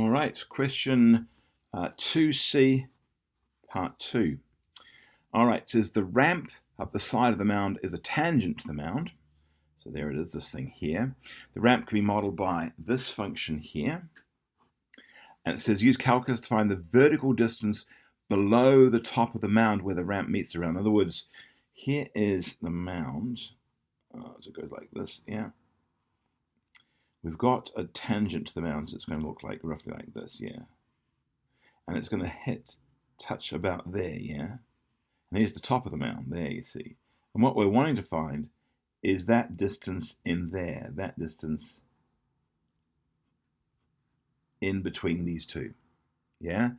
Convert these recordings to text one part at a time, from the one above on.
All right, question 2C, part 2. All right, it says the ramp up the side of the mound is a tangent to the mound. So there it is, this thing here. The ramp can be modeled by this function here. And it says use calculus to find the vertical distance below the top of the mound where the ramp meets the ground. In other words, here is the mound. So it goes like this, yeah. We've got a tangent to the mound, so it's going to look like roughly like this, yeah. And it's going to touch about there, yeah. And here's the top of the mound, there you see. And what we're wanting to find is that distance in there, that distance in between these two, yeah?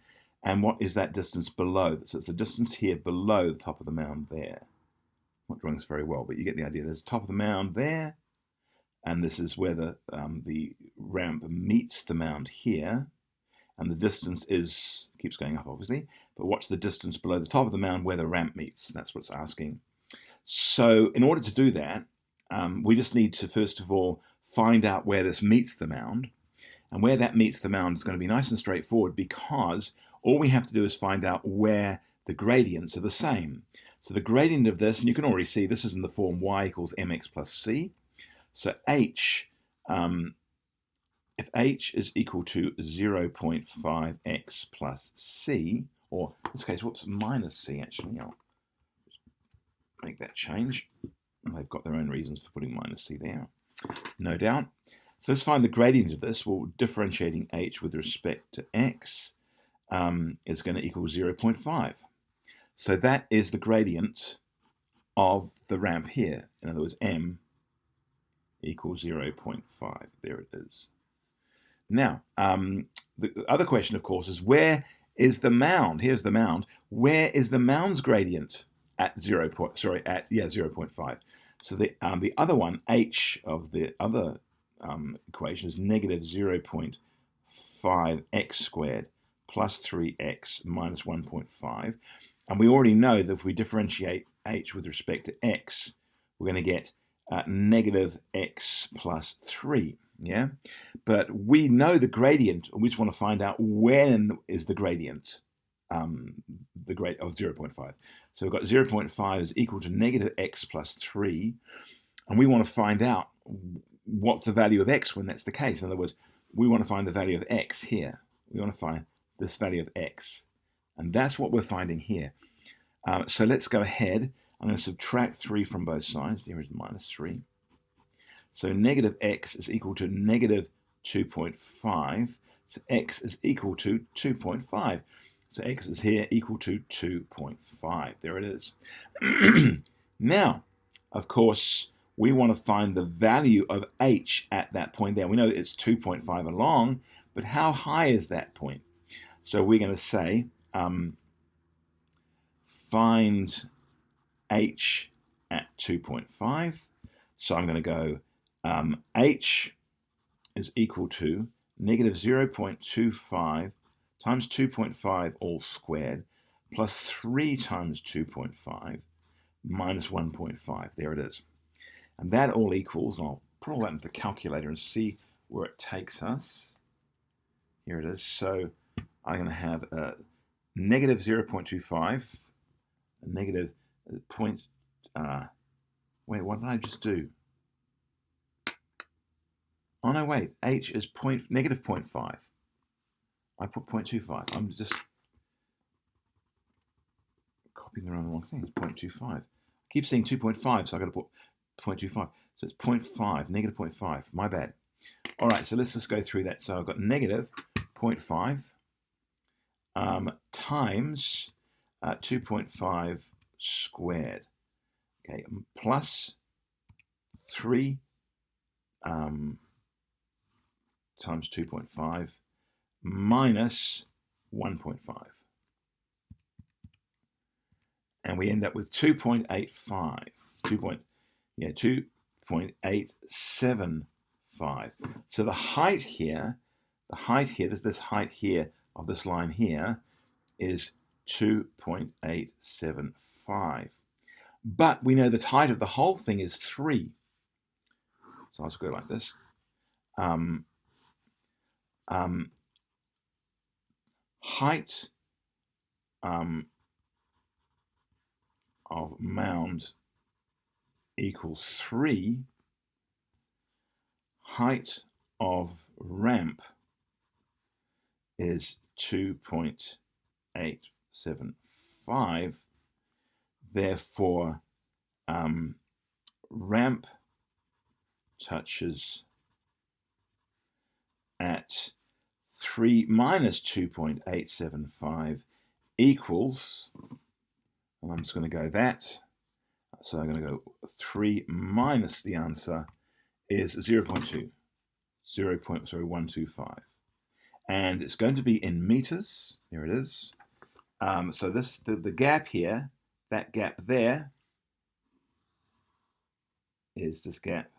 And what is that distance below? So it's the distance here below the top of the mound there. Not drawing this very well, but you get the idea. There's the top of the mound there, and this is where the ramp meets the mound here, and the distance keeps going up obviously, but what's the distance below the top of the mound where the ramp meets? That's what it's asking. So in order to do that, we just need to first of all find out where this meets the mound, and where that meets the mound is going to be nice and straightforward because all we have to do is find out where the gradients are the same. So the gradient of this, and you can already see this is in the form y equals mx plus c. So h, if h is equal to 0.5x plus c, or in this case, whoops, minus c actually, I'll just make that change. They've got their own reasons for putting minus c there, no doubt. So let's find the gradient of this. Well, differentiating h with respect to x is going to equal 0.5. So that is the gradient of the ramp here. In other words, m equals 0.5. There it is. Now, the other question, of course, is where is the mound? Here's the mound. Where is the mound's gradient at 0.5? So the other one, h of the other equation is negative 0.5x squared plus 3x minus 1.5. And we already know that if we differentiate h with respect to x, we're going to get negative x plus 3, yeah? But we know the gradient, and we just want to find out when is the gradient of 0.5. So we've got 0.5 is equal to negative x plus 3, and we want to find out what's the value of x when that's the case. In other words, we want to find the value of x here. We want to find this value of x, and that's what we're finding here. So let's go ahead. I'm going to subtract 3 from both sides. There is minus 3. So negative x is equal to negative 2.5. So x is equal to 2.5. So x is here equal to 2.5. There it is. Now, of course, we want to find the value of h at that point there. We know it's 2.5 along, but how high is that point? So we're going to say find h at 2.5. So I'm going to go h is equal to negative 0.25 times 2.5 all squared plus 3 times 2.5 minus 1.5. There it is. And that all equals, and I'll put all that into the calculator and see where it takes us. Here it is. So I'm going to have a negative 0.25, a negative point, wait, what did I just do? Oh no, wait, h is negative 0.5. I put 0.25. I'm just copying the wrong thing. It's 0.25. I keep saying 2.5, so I've got to put 0.25. So it's 0.5, negative 0.5. My bad. All right, so let's just go through that. So I've got negative 0.5 times 2.5 squared. Okay, plus 3 times 2.5 minus 1.5. And we end up with 2.85. 2.875. So the height here, this height here of this line here is 2.875. But we know the height of the whole thing is 3. So I'll just go like this. height of mound equals 3, height of ramp is 2.875, therefore ramp touches at 3 minus 2.875 equals, and I'm just going to go that, so I'm going to go 3 minus the answer is 125. And it's going to be in meters. There it is. So this the gap here, that gap there is this gap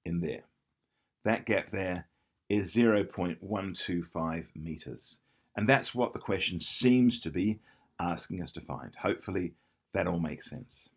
in there. That gap there is 0.125 meters. And that's what the question seems to be asking us to find. Hopefully that all makes sense.